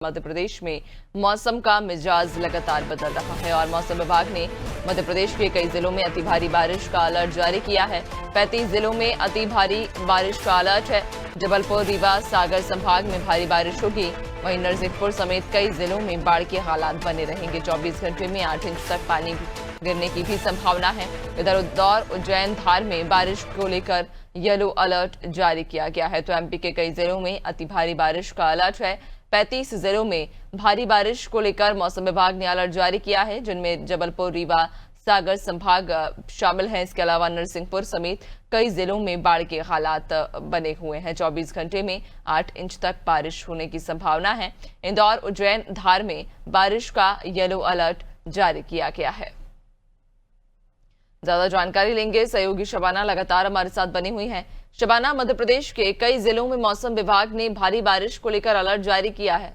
मध्य प्रदेश में मौसम का मिजाज लगातार बदल रहा है और मौसम विभाग ने मध्य प्रदेश के कई जिलों में अति भारी बारिश का अलर्ट जारी किया है। 35 जिलों में अति भारी बारिश का अलर्ट है। जबलपुर, रीवा, सागर संभाग में भारी बारिश होगी। वहीं नरसिंहपुर समेत कई जिलों में बाढ़ के हालात बने रहेंगे। 24 घंटे में 8 इंच तक पानी गिरने की भी संभावना है। इधर इंदौर, उज्जैन, धार में बारिश को लेकर येलो अलर्ट जारी किया गया है। तो एमपी के कई जिलों में अति भारी बारिश का अलर्ट है। 35 जिलों में भारी बारिश को लेकर मौसम विभाग ने अलर्ट जारी किया है, जिनमें जबलपुर, रीवा, सागर संभाग शामिल हैं। इसके अलावा नरसिंहपुर समेत कई जिलों में बाढ़ के हालात बने हुए हैं। 24 घंटे में 8 इंच तक बारिश होने की संभावना है। इंदौर, उज्जैन, धार में बारिश का येलो अलर्ट जारी किया गया है। ज्यादा जानकारी लेंगे, सहयोगी शबाना लगातार हमारे साथ बनी हुई हैं। शबाना, मध्य प्रदेश के कई जिलों में मौसम विभाग ने भारी बारिश को लेकर अलर्ट जारी किया है।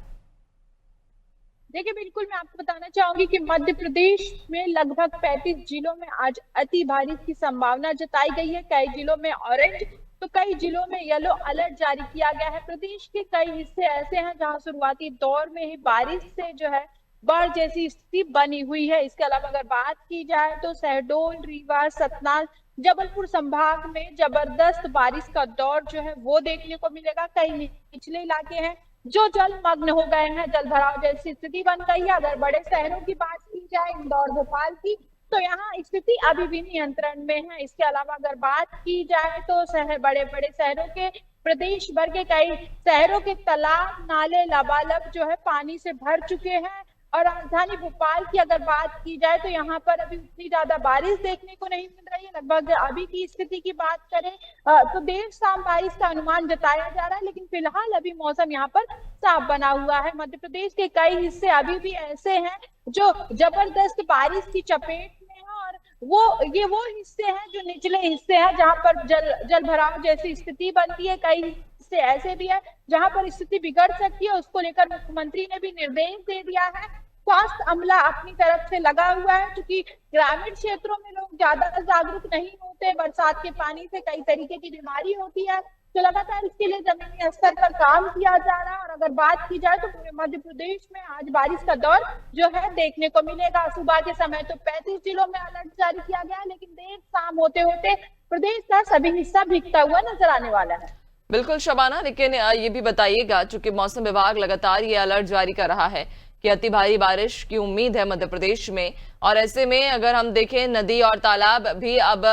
देखिए, बिल्कुल मैं आपको बताना चाहूंगी कि मध्य प्रदेश में लगभग 35 जिलों में आज अति बारिश की संभावना जताई गई है। कई जिलों में ऑरेंज तो कई जिलों में येलो अलर्ट जारी किया गया है। प्रदेश के कई हिस्से ऐसे हैं जहां शुरुआती दौर में ही बारिश से जो है बाढ़ जैसी स्थिति बनी हुई है। इसके अलावा अगर बात की जाए तो शहडोल, रीवा, सतना, जबलपुर संभाग में जबरदस्त बारिश का दौर जो है वो देखने को मिलेगा। कई निचले इलाके हैं जो जलमग्न हो गए हैं, जल भराव जैसी स्थिति बन गई है। अगर बड़े शहरों की बात की जाए, इंदौर, भोपाल की, तो यहाँ स्थिति अभी भी नियंत्रण में है। इसके अलावा अगर बात की जाए तो शहर, बड़े बड़े शहरों के, प्रदेश भर के कई शहरों के तालाब, नाले लबालब जो है पानी से भर चुके हैं। और राजधानी भोपाल की अगर बात की जाए तो यहाँ पर अभी उतनी ज्यादा बारिश देखने को नहीं मिल रही है। लगभग अभी की स्थिति की बात करें तो देर शाम बारिश का अनुमान जताया जा रहा है, लेकिन फिलहाल अभी मौसम यहाँ पर साफ बना हुआ है। मध्य प्रदेश के कई हिस्से अभी भी ऐसे हैं जो जबरदस्त बारिश की चपेट में है और वो हिस्से हैं जो निचले हिस्से हैं जहाँ पर जल भराव जैसी स्थिति बनती है। कई हिस्से ऐसे भी है जहाँ पर स्थिति बिगड़ सकती है। उसको लेकर मुख्यमंत्री ने भी निर्देश दे दिया है। स्वास्थ्य अमला अपनी तरफ से लगा हुआ है, क्योंकि ग्रामीण क्षेत्रों में लोग ज्यादा जागरूक नहीं होते। बरसात के पानी से कई तरीके की बीमारी होती है, तो लगातार इसके लिए जमीनी स्तर पर काम किया जा रहा है। और अगर बात की जाए तो पूरे मध्य प्रदेश में आज बारिश का दौर जो है देखने को मिलेगा। सुबह के समय तो 35 जिलों में अलर्ट जारी किया गया है, लेकिन देर शाम होते होते प्रदेश का सभी हिस्सा भीगता हुआ नजर आने वाला है। बिल्कुल शबाना, लेकिन ये भी बताइएगा, चूंकि मौसम विभाग लगातार ये अलर्ट जारी कर रहा है कि अति भारी बारिश की उम्मीद है मध्य प्रदेश में, और ऐसे में अगर हम देखें नदी और तालाब भी अब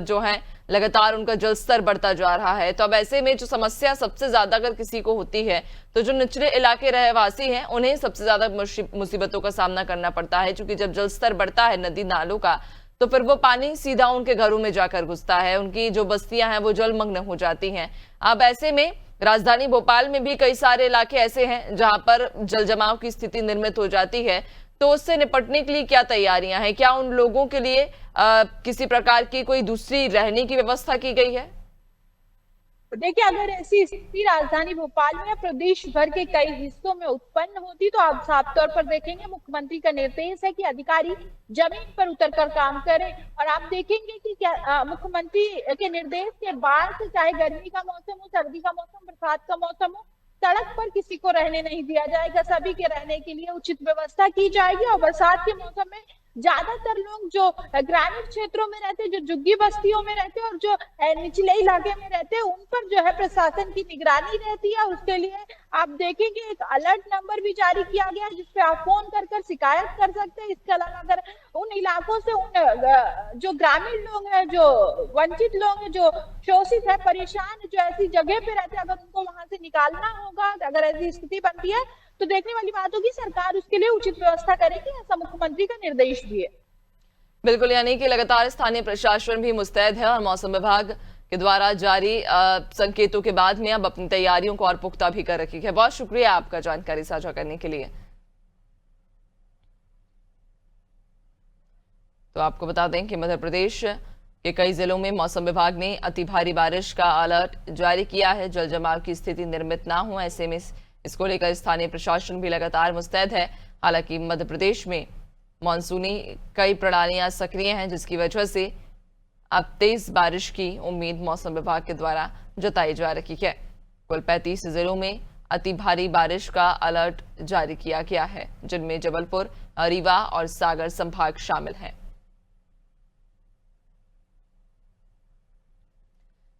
जो है लगातार उनका जलस्तर बढ़ता जा रहा है, तो अब ऐसे में जो समस्या सबसे ज्यादा अगर किसी को होती है तो जो निचले इलाके रहवासी हैं उन्हें सबसे ज्यादा मुसीबतों का सामना करना पड़ता है। क्योंकि जब जलस्तर बढ़ता है नदी नालों का, तो फिर वो पानी सीधा उनके घरों में जाकर घुसता है, उनकी जो बस्तियां हैं वो जलमग्न हो जाती हैं। अब ऐसे में राजधानी भोपाल में भी कई सारे इलाके ऐसे हैं जहां पर जल जमाव की स्थिति निर्मित हो जाती है, तो उससे निपटने के लिए क्या तैयारियां हैं? क्या उन लोगों के लिए किसी प्रकार की कोई दूसरी रहने की व्यवस्था की गई है? देखिए, अगर ऐसी स्थिति राजधानी भोपाल में या प्रदेश भर के कई हिस्सों में उत्पन्न होती तो आप साफ तौर पर देखेंगे मुख्यमंत्री का निर्देश है कि अधिकारी जमीन पर उतरकर काम करें। और आप देखेंगे कि क्या मुख्यमंत्री के निर्देश के बाद से, चाहे गर्मी का मौसम हो, सर्दी का मौसम, बरसात का मौसम हो, सड़क पर किसी को रहने नहीं दिया जाएगा। सभी के रहने के लिए उचित व्यवस्था की जाएगी। और बरसात के मौसम में ज्यादातर लोग जो ग्रामीण क्षेत्रों में रहते हैं, जो झुग्गी बस्तियों में रहते हैं और जो निचले इलाके में रहते हैं, उन पर जो है प्रशासन की निगरानी रहती है। उसके लिए आप देखेंगे एक अलर्ट नंबर भी जारी किया गया है, जिसपे आप फोन कर शिकायत कर सकते हैं। इसके अलावा अगर उन इलाकों से उन जो ग्रामीण लोग हैं, जो वंचित लोग हैं, जो शोषित है, परेशान, जो ऐसी जगह पे रहते हैं, अगर उनको वहां से निकालना होगा, अगर ऐसी स्थिति बनती है तो देखने वाली बात होगी, सरकार उसके लिए उचित व्यवस्था करेगी। ऐसा मुख्यमंत्री का निर्देश भी है। बिल्कुल, यानी कि लगातार स्थानीय प्रशासन भी मुस्तैद है और मौसम विभाग के द्वारा जारी संकेतों के बाद में अब अपनी तैयारियों को और पुख्ता भी कर रखी है। बहुत शुक्रिया आपका जानकारी साझा करने के लिए। तो आपको बता दें कि मध्य प्रदेश के कई जिलों में मौसम विभाग ने अति भारी बारिश का अलर्ट जारी किया है। जल जमाव की स्थिति निर्मित ना हो, ऐसे में इसको लेकर स्थानीय प्रशासन भी लगातार मुस्तैद है। हालांकि मध्य प्रदेश में मानसूनी कई प्रणालियां सक्रिय हैं, जिसकी वजह से अब तेज बारिश की उम्मीद मौसम विभाग के द्वारा जताई जा रही है। कुल 35 जिलों में अति भारी बारिश का अलर्ट जारी किया गया है, जिनमें जबलपुर, रीवा और सागर संभाग शामिल हैं।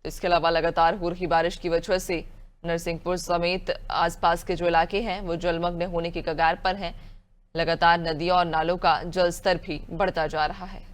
इसके अलावा लगातार हो रही बारिश की वजह से नरसिंहपुर समेत आसपास के जो इलाके हैं वो जलमग्न होने की कगार पर हैं। लगातार नदियों और नालों का जलस्तर भी बढ़ता जा रहा है।